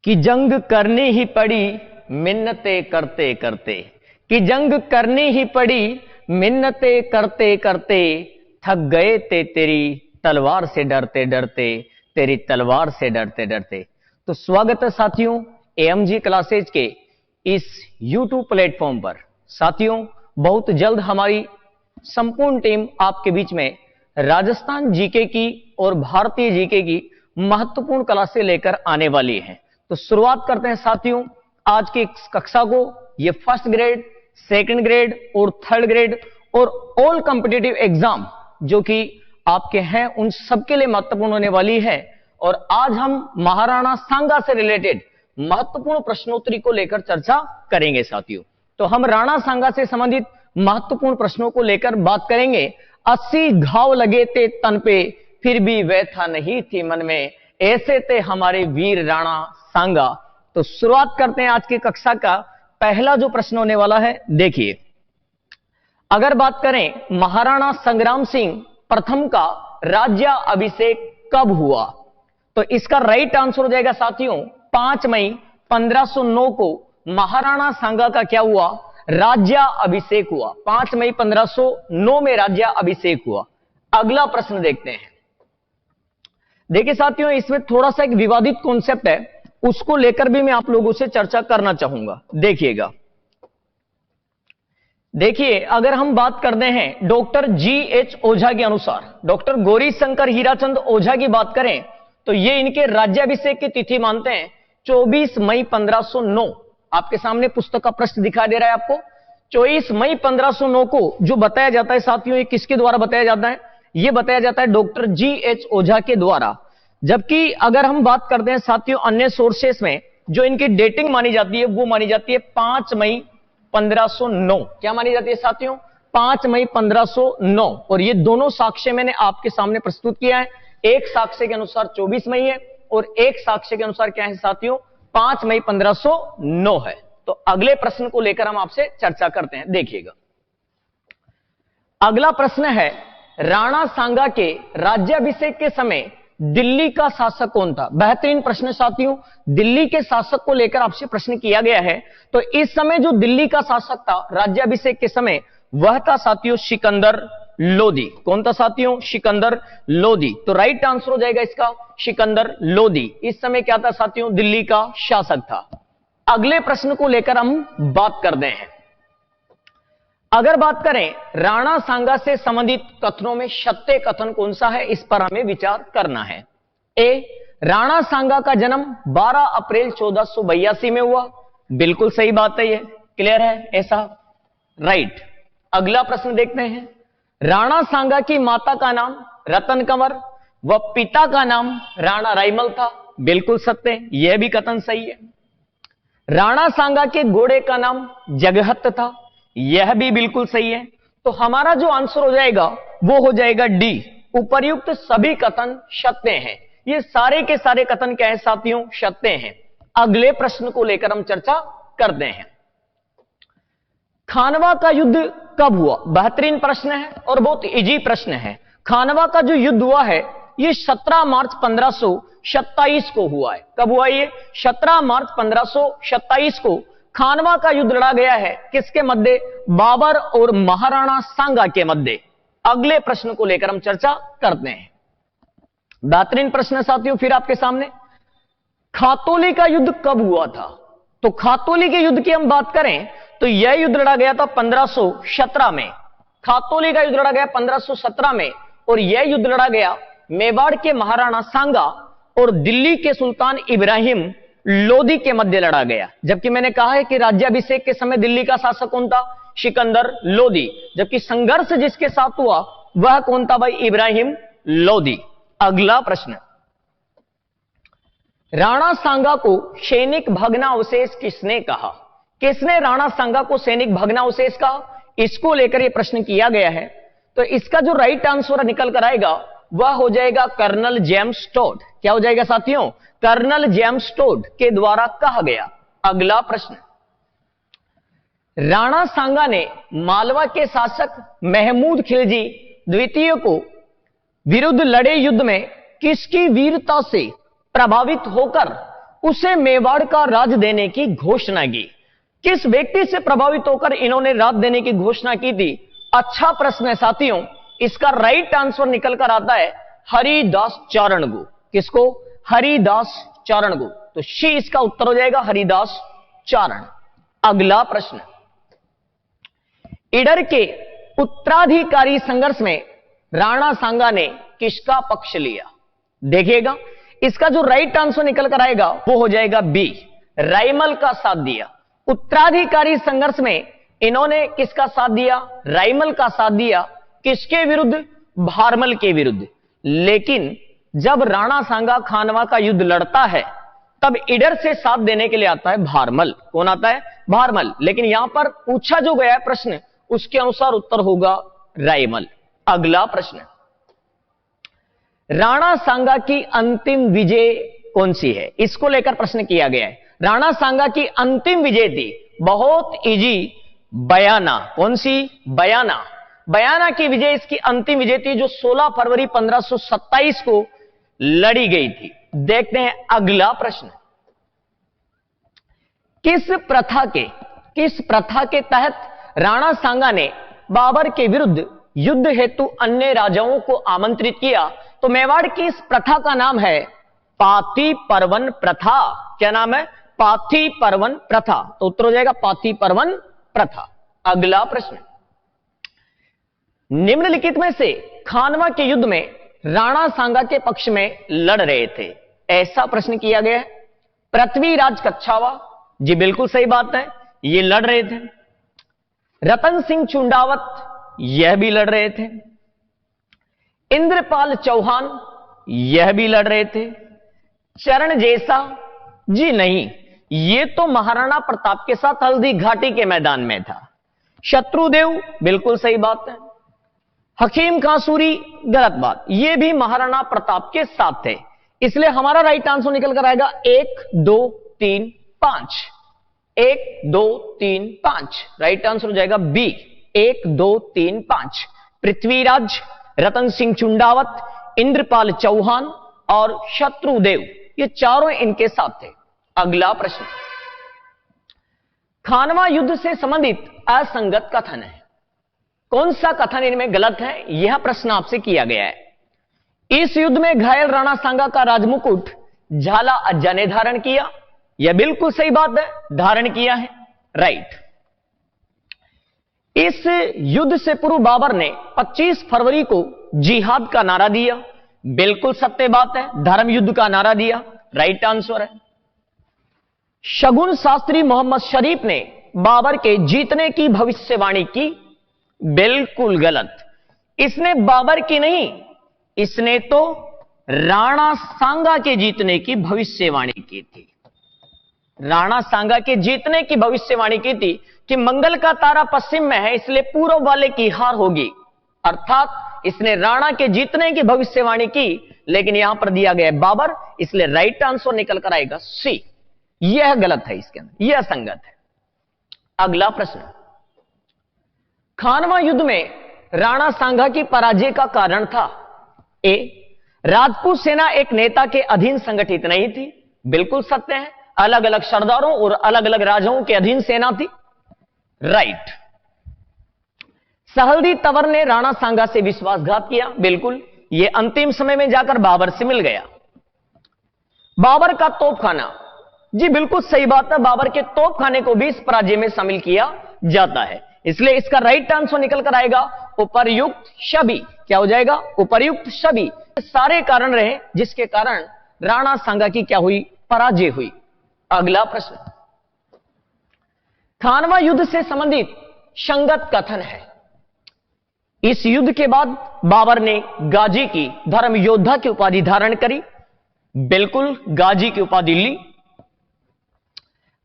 कि जंग करनी ही पड़ी मिन्नतें करते करते, कि जंग करनी ही पड़ी मिन्नतें करते करते, थक गए थे तेरी तलवार से डरते डरते, तेरी तलवार से डरते डरते। तो स्वागत है साथियों एएमजी क्लासेज के इस YouTube प्लेटफॉर्म पर। साथियों बहुत जल्द हमारी संपूर्ण टीम आपके बीच में राजस्थान जीके की और भारतीय जीके की महत्वपूर्ण क्लासें लेकर आने वाली है। तो शुरुआत करते हैं साथियों आज की कक्षा को। ये फर्स्ट ग्रेड, सेकंड ग्रेड और थर्ड ग्रेड और ऑल कॉम्पिटिटिव एग्जाम जो कि आपके हैं उन सबके लिए महत्वपूर्ण होने वाली है। और आज हम महाराणा सांगा से रिलेटेड महत्वपूर्ण प्रश्नोत्तरी को लेकर चर्चा करेंगे साथियों। तो हम राणा सांगा से संबंधित महत्वपूर्ण प्रश्नों को लेकर बात करेंगे। 80 घाव लगे थे तन पे फिर भी व्यथा नहीं थी मन में, ऐसे थे हमारे वीर राणा सांगा। तो शुरुआत करते हैं आज की कक्षा का। पहला जो प्रश्न होने वाला है देखिए, अगर बात करें महाराणा संग्राम सिंह प्रथम का राज्य अभिषेक कब हुआ, तो इसका राइट आंसर हो जाएगा साथियों 5 मई 1509 को महाराणा सांगा का क्या हुआ, राज्य अभिषेक हुआ। 5 मई 1509 में राज्य अभिषेक हुआ। अगला प्रश्न देखते हैं। देखिए साथियों इसमें थोड़ा सा एक विवादित कॉन्सेप्ट है, उसको लेकर भी मैं आप लोगों से चर्चा करना चाहूंगा। देखिएगा, देखिए अगर हम बात करते हैं डॉक्टर GH ओझा के अनुसार, डॉक्टर गौरी शंकर हीराचंद ओझा की बात करें तो ये इनके राज्याभिषेक की तिथि मानते हैं 24 मई 1509। आपके सामने पुस्तक का प्रश्न दिखाई दे रहा है आपको। 24 मई 1509 को जो बताया जाता है साथियों, ये किसके द्वारा बताया जाता है, ये बताया जाता है डॉक्टर GH ओझा के द्वारा। जबकि अगर हम बात करते हैं साथियों अन्य सोर्सेस में जो इनकी डेटिंग मानी जाती है वो मानी जाती है 5 मई 1509। क्या मानी जाती है साथियों, 5 मई 1509। और ये दोनों साक्ष्य मैंने आपके सामने प्रस्तुत किया है। एक साक्ष्य के अनुसार 24 मई है और एक साक्ष्य के अनुसार क्या है साथियों 5 मई 1509 है। तो अगले प्रश्न को लेकर हम आपसे चर्चा करते हैं। देखिएगा अगला प्रश्न है, राणा सांगा के राज्याभिषेक के समय दिल्ली का शासक कौन था। बेहतरीन प्रश्न साथियों, दिल्ली के शासक को लेकर आपसे प्रश्न किया गया है। तो इस समय जो दिल्ली का शासक था राज्याभिषेक के समय वह था साथियों सिकंदर लोदी। कौन था साथियों, सिकंदर लोदी। तो राइट आंसर हो जाएगा इसका सिकंदर लोदी। इस समय क्या था साथियों, दिल्ली का शासक था। अगले प्रश्न को लेकर हम बात करते हैं। अगर बात करें राणा सांगा से संबंधित कथनों में सत्य कथन कौन सा है, इस पर हमें विचार करना है। ए, राणा सांगा का जन्म 12 अप्रैल 1482 में हुआ। बिल्कुल सही बात है, ये क्लियर है ऐसा, राइट। अगला प्रश्न देखते हैं, राणा सांगा की माता का नाम रतन कंवर व पिता का नाम राणा रायमल था। बिल्कुल सत्य, यह भी कथन सही है। राणा सांगा के घोड़े का नाम जगहत था, यह भी बिल्कुल सही है। तो हमारा जो आंसर हो जाएगा वो हो जाएगा डी, उपर्युक्त सभी कथन सत्य हैं। ये सारे के सारे कथन क्या है साथियों, सत्य हैं। अगले प्रश्न को लेकर हम चर्चा करते हैं। खानवा का युद्ध कब हुआ। बेहतरीन प्रश्न है और बहुत इजी प्रश्न है। खानवा का जो युद्ध हुआ है ये 17 मार्च 1527 को हुआ है। कब हुआ ये, 17 मार्च 1527 को खानवा का युद्ध लड़ा गया है। किसके मध्य, बाबर और महाराणा सांगा के मध्य। अगले प्रश्न को लेकर हम चर्चा करते हैं। बेहतरीन प्रश्न साथियों फिर आपके सामने, खातौली का युद्ध कब हुआ था। तो खातौली के युद्ध की हम बात करें तो यह युद्ध लड़ा गया था 1517 में। खातौली का युद्ध लड़ा गया 1517 में और यह युद्ध लड़ा गया मेवाड़ के महाराणा सांगा और दिल्ली के सुल्तान इब्राहिम लोदी के मध्य लड़ा गया। जबकि मैंने कहा है कि राज्याभिषेक के समय दिल्ली का शासक कौन था, सिकंदर लोदी। जबकि संघर्ष जिसके साथ हुआ वह कौन था भाई, इब्राहिम लोदी। अगला प्रश्न, राणा सांगा को सैनिक भग्नावशेष किसने कहा। किसने राणा सांगा को सैनिक भग्नावशेष कहा, इसको लेकर यह प्रश्न किया गया है। तो इसका जो राइट आंसर निकल कर आएगा वह हो जाएगा कर्नल जेम्स टोड। क्या हो जाएगा साथियों, कर्नल जेम्स टोड के द्वारा कहा गया। अगला प्रश्न, राणा सांगा ने मालवा के शासक महमूद खिलजी द्वितीय को विरुद्ध लड़े युद्ध में किसकी वीरता से प्रभावित होकर उसे मेवाड़ का राज देने की घोषणा की। किस व्यक्ति से प्रभावित होकर इन्होंने राज देने की घोषणा की थी? अच्छा प्रश्न है साथियों। इसका राइट आंसर निकल कर आता है हरिदास चारणगु। किसको? हरिदास चारणगु। तो शी इसका उत्तर हो जाएगा, हरिदास चारण। अगला प्रश्न, इडर के उत्तराधिकारी संघर्ष में राणा सांगा ने किसका पक्ष लिया? देखिएगा, इसका जो राइट आंसर निकल कर आएगा वो हो जाएगा बी, राइमल का साथ दिया। उत्तराधिकारी संघर्ष में इन्होंने किसका साथ दिया? राइमल का साथ दिया। किसके विरुद्ध? भारमल के विरुद्ध। लेकिन जब राणा सांगा खानवा का युद्ध लड़ता है तब इडर से साथ देने के लिए आता है भारमल। कौन आता है? भारमल। लेकिन यहां पर पूछा जो गया है प्रश्न, उसके अनुसार उत्तर होगा राइमल। अगला प्रश्न, राणा सांगा की अंतिम विजय कौन सी है? इसको लेकर प्रश्न किया गया है। राणा सांगा की अंतिम विजय थी, बहुत इजी, बयाना। कौन सी? बयाना। बयाना की विजय इसकी अंतिम विजय थी, जो 16 फरवरी 1527 को लड़ी गई थी। देखते हैं अगला प्रश्न, किस प्रथा के तहत राणा सांगा ने बाबर के विरुद्ध युद्ध हेतु अन्य राजाओं को आमंत्रित किया? तो मेवाड़ की इस प्रथा का नाम है पाथी परवन प्रथा। क्या नाम है? पाथी परवन प्रथा। तो उत्तर हो जाएगा पाथी परवन प्रथा। अगला प्रश्न, निम्नलिखित में से खानवा के युद्ध में राणा सांगा के पक्ष में लड़ रहे थे, ऐसा प्रश्न किया गया है। पृथ्वीराज कच्छावा, जी बिल्कुल सही बात है, ये लड़ रहे थे। रतन सिंह चुंडावत, यह भी लड़ रहे थे। इंद्रपाल चौहान, यह भी लड़ रहे थे। चरण जैसा, जी नहीं, ये तो महाराणा प्रताप के साथ हल्दी घाटी के मैदान में था। शत्रुदेव, बिल्कुल सही बात है। हकीम खां सूरी, गलत बात, ये भी महाराणा प्रताप के साथ थे। इसलिए हमारा राइट आंसर निकल कर आएगा 1 2 3 5। 1 2 3 5 राइट आंसर हो जाएगा बी, 1 2 3 5। पृथ्वीराज, रतन सिंह चुंडावत, इंद्रपाल चौहान और शत्रुदेव, ये चारों इनके साथ थे। अगला प्रश्न, खानवा युद्ध से संबंधित असंगत कथन है। कौन सा कथन इनमें गलत है? यह प्रश्न आपसे किया गया है। इस युद्ध में घायल राणा सांगा का राजमुकुट झाला अज्जा ने धारण किया, यह बिल्कुल सही बात है, धारण किया है, राइट। इस युद्ध से पूर्व बाबर ने 25 फरवरी को जिहाद का नारा दिया, बिल्कुल सत्य बात है, धर्म युद्ध का नारा दिया, राइट आंसर है। शगुन शास्त्री मोहम्मद शरीफ ने बाबर के जीतने की भविष्यवाणी की, बिल्कुल गलत। इसने बाबर की नहीं, इसने तो राणा सांगा के जीतने की भविष्यवाणी की थी। राणा सांगा के जीतने की भविष्यवाणी की थी कि मंगल का तारा पश्चिम में है, इसलिए पूर्व वाले की हार होगी। अर्थात इसने राणा के जीतने की भविष्यवाणी की, लेकिन यहां पर दिया गया है बाबर, इसलिए राइट आंसर निकल कर आएगा सी। यह गलत है, इसके अंदर यह संगत है। अगला प्रश्न, खानवा युद्ध में राणा सांगा की पराजय का कारण था? ए, राजपूत सेना एक नेता के अधीन संगठित नहीं थी, बिल्कुल सत्य है, अलग अलग सरदारों और अलग अलग राजाओं के अधीन सेना थी, राइट। सहलदी तंवर ने राणा सांगा से विश्वासघात किया, बिल्कुल, यह अंतिम समय में जाकर बाबर से मिल गया। बाबर का तोपखाना, जी बिल्कुल सही बात है, बाबर के तोपखाने को भी इस पराजय में शामिल किया जाता है, इसलिए इसका राइट आंसर निकल कर आएगा उपर्युक्त सभी। क्या हो जाएगा? उपर्युक्त सभी। सारे कारण रहे जिसके कारण राणा सांगा की क्या हुई? पराजय हुई। अगला प्रश्न, खानवा युद्ध से संबंधित संगत कथन है। इस युद्ध के बाद बाबर ने गाजी की धर्म योद्धा की उपाधि धारण करी, बिल्कुल गाजी की उपाधि ली।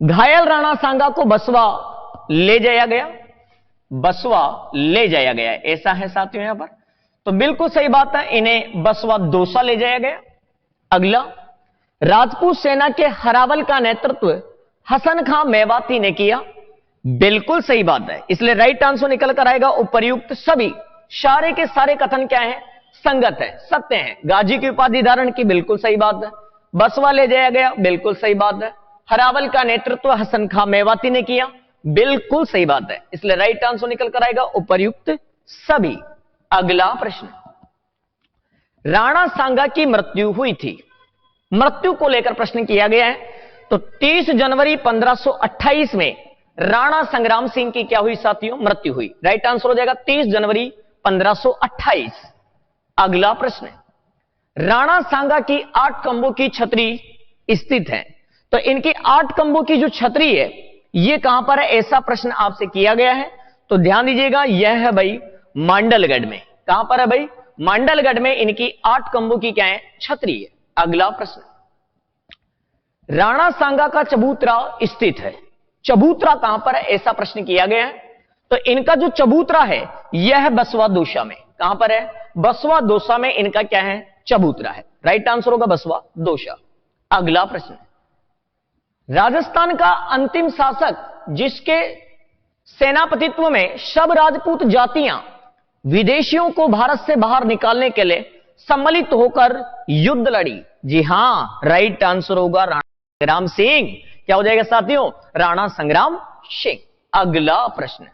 घायल राणा सांगा को बसवा ले जाया गया, बसवा ले जाया गया, ऐसा है साथियों यहां पर, तो बिल्कुल सही बात है, इन्हें बसवा दौसा ले जाया गया। अगला, राजपूत सेना के हरावल का नेतृत्व हसन खां मेवाती ने किया, बिल्कुल सही बात है, इसलिए राइट आंसर निकल कर आएगा उपर्युक्त सभी। सारे के सारे कथन क्या है? संगत है, सत्य है। गाजी की उपाधि धारण की, बिल्कुल सही बात है। बसवा ले जाया गया, बिल्कुल सही बात है। हरावल का नेतृत्व हसन खां मेवाती ने किया, बिल्कुल सही बात है। इसलिए राइट आंसर निकल कर आएगा उपर्युक्त सभी। अगला प्रश्न, राणा सांगा की मृत्यु हुई थी, मृत्यु को लेकर प्रश्न किया गया है। तो 30 जनवरी 1528 में राणा संग्राम सिंह की क्या हुई साथियों? मृत्यु हुई। राइट आंसर हो जाएगा 30 जनवरी 1528। अगला प्रश्न, राणा सांगा की 8 खंभों की छतरी स्थित है, तो इनकी 8 खंभों की जो छतरी है यह कहां पर है? ऐसा प्रश्न आपसे किया गया है, तो ध्यान दीजिएगा, यह है भाई मांडलगढ़ में। कहां पर है भाई? मांडलगढ़ में इनकी 8 खंभों की क्या है? छतरी है। अगला प्रश्न, राणा सांगा का चबूतरा स्थित है, चबूतरा कहां पर है? ऐसा प्रश्न किया गया है। तो इनका जो चबूतरा है यह है बसवा दोसा में। कहां पर है? बसवा दोसा में इनका क्या है? चबूतरा है। राइट आंसर होगा बसवा दोसा। अगला प्रश्न, राजस्थान का अंतिम शासक जिसके सेनापतित्व में सब राजपूत जातियां विदेशियों को भारत से बाहर निकालने के लिए सम्मिलित होकर युद्ध लड़ी, जी हां, राइट आंसर होगा राणा संग्राम सिंह। क्या हो जाएगा साथियों? राणा संग्राम सिंह। अगला प्रश्न,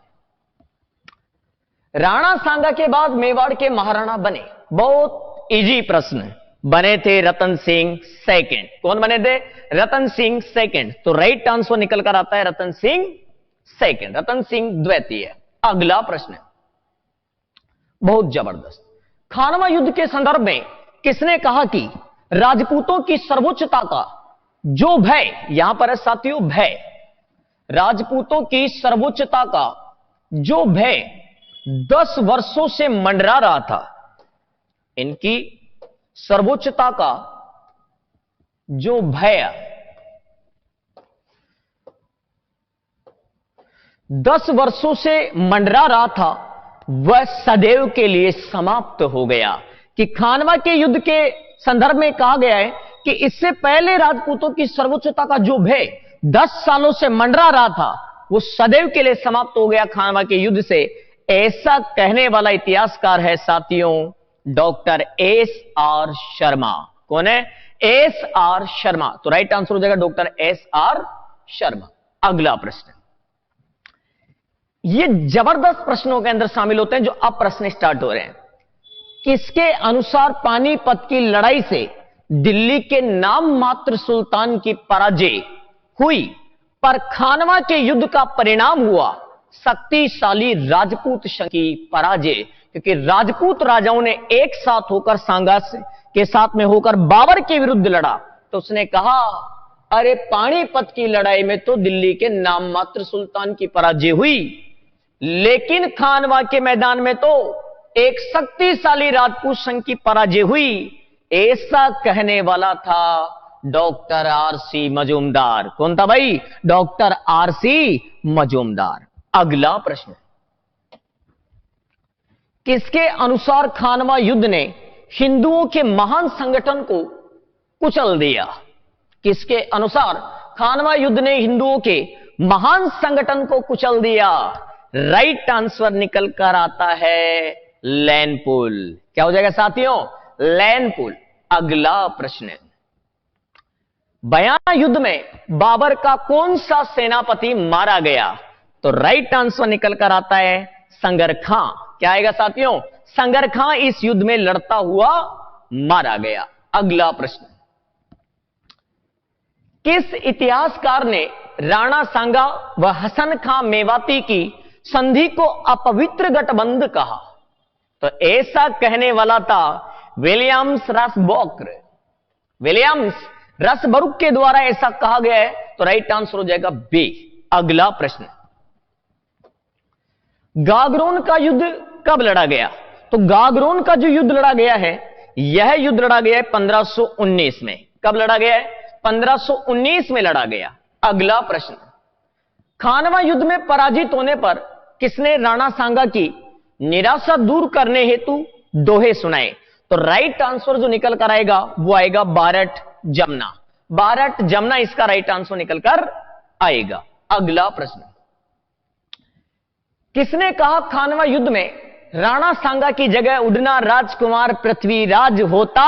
राणा सांगा के बाद मेवाड़ के महाराणा बने, बहुत इजी प्रश्न, बने थे रतन सिंह सेकंड। कौन बने थे? रतन सिंह सेकंड। तो राइट आंसर निकल कर आता है रतन सिंह सेकंड, रतन सिंह द्वितीय। अगला प्रश्न, बहुत जबरदस्त, खानवा युद्ध के संदर्भ में किसने कहा कि राजपूतों की सर्वोच्चता का जो भय, यहां पर है साथियों भय, राजपूतों की सर्वोच्चता का जो भय 10 वर्षों से मंडरा रहा था, इनकी सर्वोच्चता का जो भय 10 वर्षों से मंडरा रहा था वह सदैव के लिए समाप्त हो गया। कि खानवा के युद्ध के संदर्भ में कहा गया है कि इससे पहले राजपूतों की सर्वोच्चता का जो भय 10 सालों से मंडरा रहा था वो सदैव के लिए समाप्त हो गया खानवा के युद्ध से। ऐसा कहने वाला इतिहासकार है साथियों डॉक्टर एस.आर. शर्मा। कौन है? एस.आर. शर्मा। तो राइट आंसर हो जाएगा डॉक्टर एस.आर. शर्मा। अगला प्रश्न, ये जबरदस्त प्रश्नों के अंदर शामिल होते हैं जो अब प्रश्न स्टार्ट हो रहे हैं। किसके अनुसार पानीपत की लड़ाई से दिल्ली के नाम मात्र सुल्तान की पराजय हुई, पर खानवा के युद्ध का परिणाम हुआ शक्तिशाली राजपूत संघ की पराजय? क्योंकि राजपूत राजाओं ने एक साथ होकर सांगा के साथ में होकर बाबर के विरुद्ध लड़ा, तो उसने कहा अरे पानीपत की लड़ाई में तो दिल्ली के नाम मात्र सुल्तान की पराजय हुई, लेकिन खानवा के मैदान में तो एक शक्तिशाली राजपूत संघ की पराजय हुई। ऐसा कहने वाला था डॉक्टर आर.सी. मजूमदार। कौन था भाई? Doctor R C. मजूमदार। अगला प्रश्न, किसके अनुसार खानवा युद्ध ने हिंदुओं के महान संगठन को कुचल दिया? किसके अनुसार खानवा युद्ध ने हिंदुओं के महान संगठन को कुचल दिया? राइट आंसर निकल कर आता है लैनपुल। क्या हो जाएगा साथियों? लैनपुल। अगला प्रश्न, बयाना युद्ध में बाबर का कौन सा सेनापति मारा गया? तो राइट आंसर निकल कर आता है संगर खां। क्या आएगा साथियों? संगर खां इस युद्ध में लड़ता हुआ मारा गया। अगला प्रश्न, किस इतिहासकार ने राणा सांगा व हसन खां मेवाती की संधि को अपवित्र गठबंधन कहा? तो ऐसा कहने वाला था विलियम्स रसब्रुक। विलियम्स रसब्रुक के द्वारा ऐसा कहा गया है, तो राइट आंसर हो जाएगा बी। अगला प्रश्न, गागरोन का युद्ध कब लड़ा गया? तो गागरोन का जो युद्ध लड़ा गया है यह युद्ध लड़ा गया है 1519 में। कब लड़ा गया है? 1519 में लड़ा गया। अगला प्रश्न, खानवा युद्ध में पराजित होने पर किसने राणा सांगा की निराशा दूर करने हेतु दोहे सुनाए? तो राइट आंसर जो निकल कर आएगा वो आएगा बारट जमुना। बारट जमुना इसका राइट आंसर निकल कर आएगा। अगला प्रश्न, किसने कहा खानवा युद्ध में राणा सांगा की जगह उड़ना राजकुमार पृथ्वीराज होता?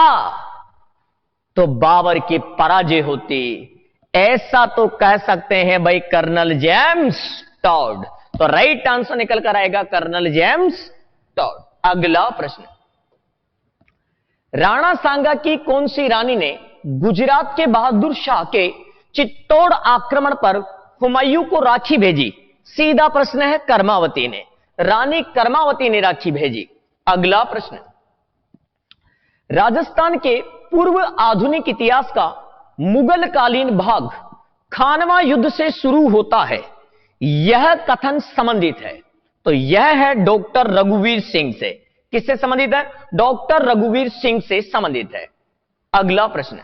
तो बाबर की पराजय होती। ऐसा तो कह सकते हैं भाई कर्नल जेम्स टॉड। तो राइट आंसर निकल कर आएगा कर्नल जेम्स टॉड। अगला प्रश्न, राणा सांगा की कौन सी रानी ने गुजरात के बहादुर शाह के चित्तौड़ आक्रमण पर हुमायूं को राखी भेजी? सीधा प्रश्न है, कर्मावती ने, रानी कर्मावती ने राखी भेजी। अगला प्रश्न, राजस्थान के पूर्व आधुनिक इतिहास का मुगल कालीन भाग खानवा युद्ध से शुरू होता है, यह कथन संबंधित है। तो यह है डॉक्टर रघुवीर सिंह से। किससे संबंधित है? डॉक्टर रघुवीर सिंह से संबंधित है। अगला प्रश्न,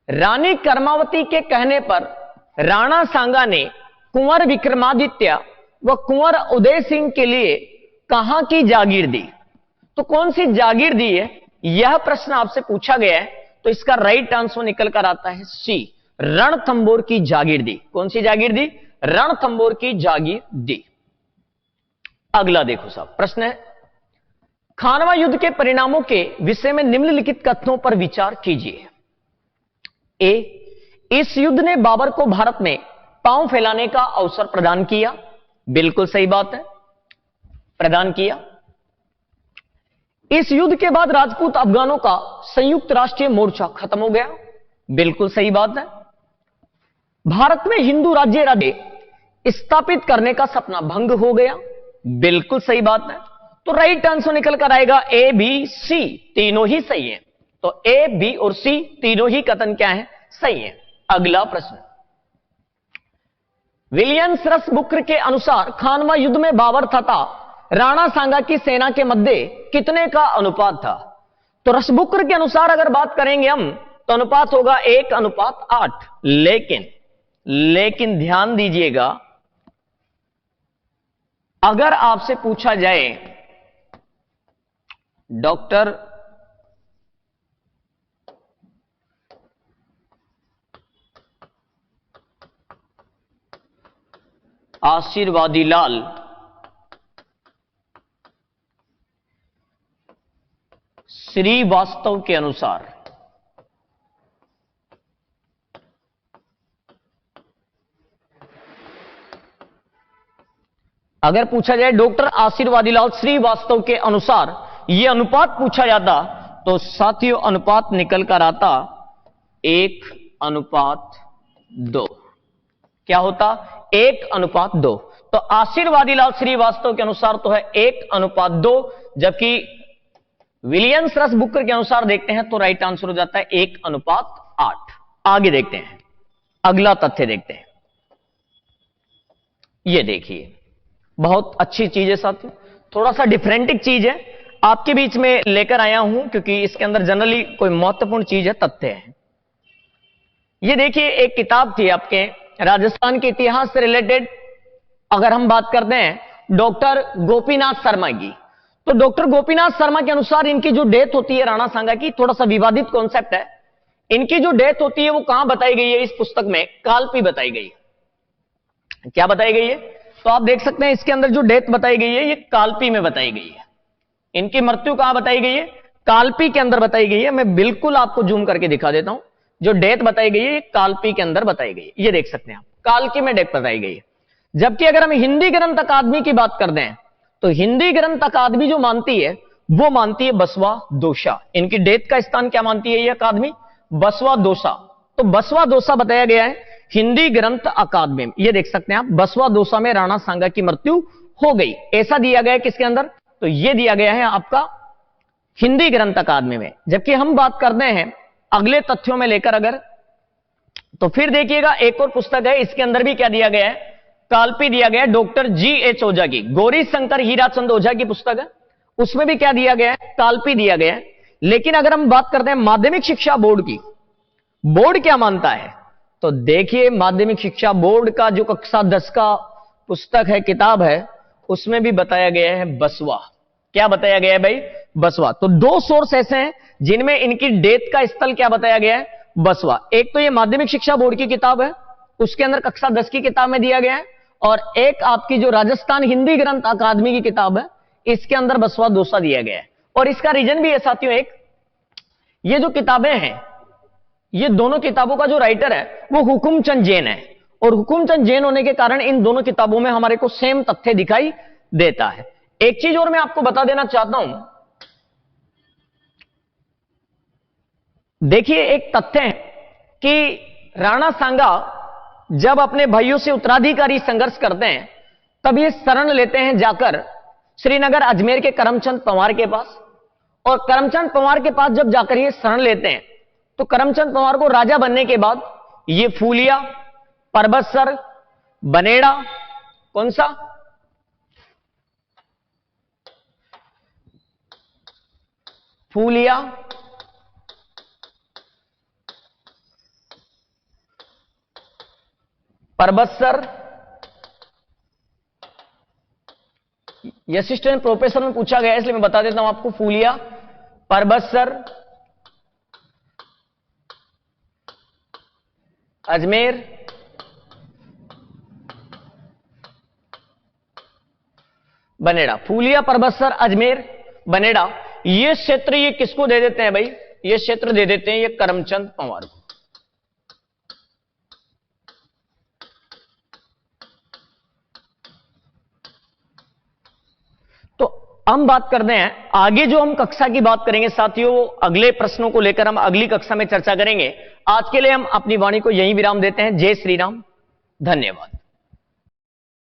रानी कर्मावती के कहने पर राणा सांगा ने कुंवर विक्रमादित्य व कुंवर उदय सिंह के लिए कहां की जागीर दी? तो कौन सी जागीर दी है, यह प्रश्न आपसे पूछा गया है। तो इसका राइट आंसर निकल कर आता है सी, रणथंबोर की जागीर दी। कौन सी जागीर दी? रणथंबोर की जागीर दी। अगला देखो साहब, प्रश्न है, खानवा युद्ध के परिणामों के विषय में निम्नलिखित कथनों पर विचार कीजिए। ए, इस युद्ध ने बाबर को भारत में पांव फैलाने का अवसर प्रदान किया। बिल्कुल सही बात है, प्रदान किया। इस युद्ध के बाद राजपूत अफगानों का संयुक्त राष्ट्रीय मोर्चा खत्म हो गया। बिल्कुल सही बात है। भारत में हिंदू राज्य स्थापित करने का सपना भंग हो गया। बिल्कुल सही बात है। तो राइट आंसर निकल कर आएगा ए, बी, सी, तीनों ही सही है। तो ए, बी और सी तीनों ही कथन क्या है? सही है। अगला प्रश्न, विलियम्स रस बुक्र के अनुसार खानवा युद्ध में बाबर तथा राणा सांगा की सेना के मध्य कितने का अनुपात था? तो रसबुक्र के अनुसार अगर बात करेंगे हम तो अनुपात होगा 1:8। लेकिन ध्यान दीजिएगा, अगर आपसे पूछा जाए डॉक्टर आशीर्वादी लाल श्रीवास्तव के अनुसार अगर पूछा जाए डॉक्टर आशीर्वादी लाल श्रीवास्तव के अनुसार यह अनुपात पूछा जाता तो साथियों अनुपात निकल कर आता 1:2। क्या होता? 1:2। तो आशीर्वादी लाल श्रीवास्तव के अनुसार तो है 1:2, जबकि विलियम्स रस बुक्र के अनुसार देखते हैं तो राइट आंसर हो जाता है 1:8। आगे देखते हैं, अगला तथ्य देखते हैं। यह देखिए, बहुत अच्छी चीज है साथियों, थोड़ा सा डिफरेंटिक चीज है, आपके बीच में लेकर आया हूं क्योंकि इसके अंदर जनरली कोई महत्वपूर्ण चीज है, तथ्य है। ये देखिए, एक किताब थी आपके राजस्थान के इतिहास से रिलेटेड, अगर हम बात करते हैं डॉक्टर गोपीनाथ शर्मा की, तो डॉक्टर गोपीनाथ शर्मा के अनुसार इनकी जो डेथ होती है राणा सांगा की, थोड़ा सा विवादित कॉन्सेप्ट है। इनकी जो डेथ होती है वो कहां बताई गई है? इस पुस्तक में कालपी बताई गई है। क्या बताई गई है? तो आप देख सकते हैं इसके अंदर जो डेथ बताई गई है ये कालपी में बताई गई है। इनकी मृत्यु कहां बताई गई है? कालपी के अंदर बताई गई है। मैं बिल्कुल आपको जूम करके दिखा देता हूं। जो डेथ बताई गई है ये कालपी के अंदर बताई गई है, ये देख सकते हैं आप, कालकी में डेथ बताई गई है। जबकि अगर हम हिंदी ग्रंथ अकादमी की बात करते हैं तो हिंदी ग्रंथ अकादमी जो मानती है वो मानती है बसवा दोसा। इनकी डेथ का स्थान क्या मानती है ये अकादमी? बसवा दोसा। तो बसवा दोसा बताया गया है हिंदी ग्रंथ अकादमी में, ये देख सकते हैं आप, बसवा दोसा में राणा सांगा की मृत्यु हो गई, ऐसा दिया गया है किसके अंदर? तो ये दिया गया है आपका हिंदी ग्रंथ अकादमी में। जबकि हम बात करते हैं अगले तथ्यों में लेकर अगर, तो फिर देखिएगा एक और पुस्तक है, इसके अंदर भी क्या दिया गया है? कालपी दिया गया है। Doctor G.H. ओझा की, गौरी शंकर हीराचंद ओझा की पुस्तक है, उसमें भी क्या दिया गया है? कालपी दिया गया है। लेकिन अगर हम बात करते हैं माध्यमिक शिक्षा बोर्ड की, बोर्ड क्या मानता है? तो देखिए माध्यमिक शिक्षा बोर्ड का जो कक्षा 10 का पुस्तक है, किताब है, उसमें भी बताया गया है बसवा। क्या बताया गया है भाई? बसवा। तो दो सोर्स ऐसे हैं जिनमें इनकी डेथ का स्थल क्या बताया गया है? बसवा। एक तो ये माध्यमिक शिक्षा बोर्ड की किताब है, उसके अंदर कक्षा 10 की किताब में दिया गया है, और एक आपकी जो राजस्थान हिंदी ग्रंथ अकादमी की किताब है, इसके अंदर बसवा दोसा दिया गया है। और इसका रीजन भी है साथियों, एक ये जो किताबें हैं ये दोनों किताबों का जो राइटर है वो हुकुमचंद जैन है, और हुकुमचंद जैन होने के कारण इन दोनों किताबों में हमारे को सेम तथ्य दिखाई देता है। एक चीज और मैं आपको बता देना चाहता हूं, देखिए एक तथ्य है कि राणा सांगा जब अपने भाइयों से उत्तराधिकारी संघर्ष करते हैं तब ये शरण लेते हैं जाकर श्रीनगर अजमेर के करमचंद पंवार के पास, और करमचंद पंवार के पास जब जाकर ये शरण लेते हैं तो करमचंद पंवार को राजा बनने के बाद ये फूलिया, परबतसर, बनेड़ा, कौन सा, फूलिया, परबतसर, असिस्टेंट प्रोफेसर में पूछा गया इसलिए मैं बता देता हूं आपको, फूलिया, परबतसर, अजमेर, बनेड़ा, फूलिया, परबतसर, अजमेर, बनेड़ा, ये क्षेत्र ये किसको दे देते हैं भाई, ये क्षेत्र दे देते हैं ये करमचंद पंवार को। तो हम बात करते हैं आगे, जो हम कक्षा की बात करेंगे साथियों, वो अगले प्रश्नों को लेकर हम अगली कक्षा में चर्चा करेंगे। आज के लिए हम अपनी वाणी को यहीं विराम देते हैं। जय श्री राम, धन्यवाद।